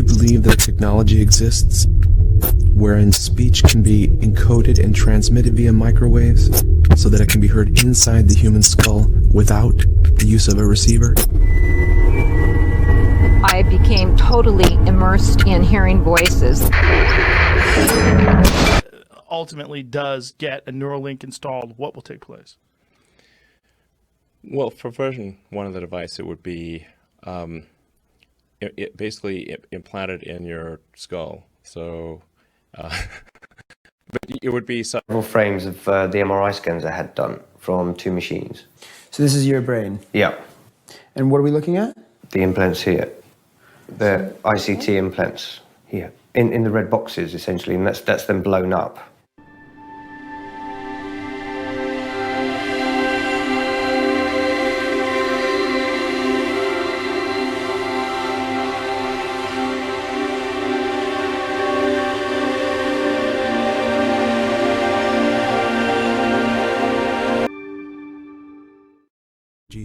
you believe that technology exists wherein speech can be encoded and transmitted via microwaves so that it can be heard inside the human skull without the use of a receiver? I became totally immersed in hearing voices. Ultimately does get a Neuralink installed, what will take place? Well, for version 1 of the device, it would be basically implanted in your skull. So, but it would be several frames of the MRI scans I had done from 2 machines. So this is your brain? Yeah. And what are we looking at? The implants here. The ICT implants here. In the red boxes, essentially, and that's them blown up.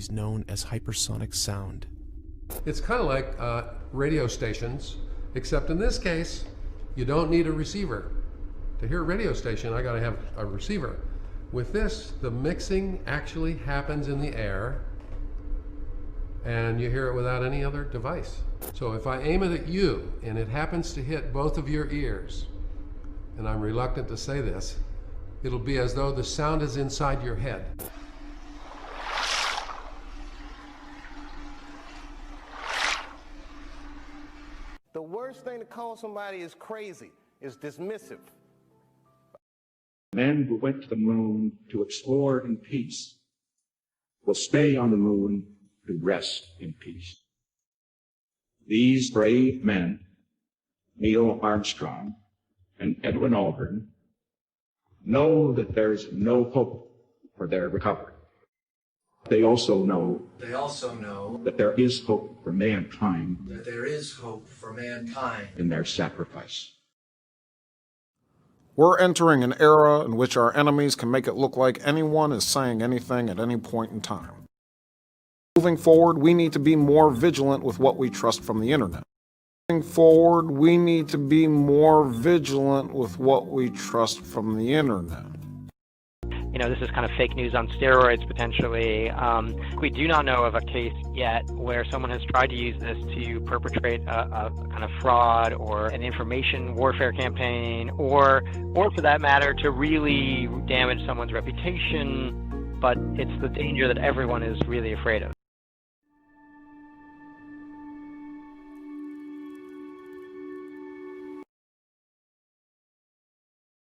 Known as hypersonic sound. It's kind of like radio stations, except in this case, you don't need a receiver. To hear a radio station, I got to have a receiver. With this, the mixing actually happens in the air, and you hear it without any other device. So if I aim it at you, and it happens to hit both of your ears, and I'm reluctant to say this, it'll be as though the sound is inside your head. The worst thing to call somebody is crazy, is dismissive. Men who went to the moon to explore in peace will stay on the moon to rest in peace. These brave men, Neil Armstrong and Edwin Aldrin, know that there is no hope for their recovery. They also know that there is hope for mankind in their sacrifice. We're entering an era in which our enemies can make it look like anyone is saying anything at any point in time. Moving forward, we need to be more vigilant with what we trust from the internet. Moving forward, we need to be more vigilant with what we trust from the internet. You know, this is kind of fake news on steroids, potentially. We do not know of a case yet where someone has tried to use this to perpetrate a kind of fraud or an information warfare campaign, or for that matter, to really damage someone's reputation. But it's the danger that everyone is really afraid of.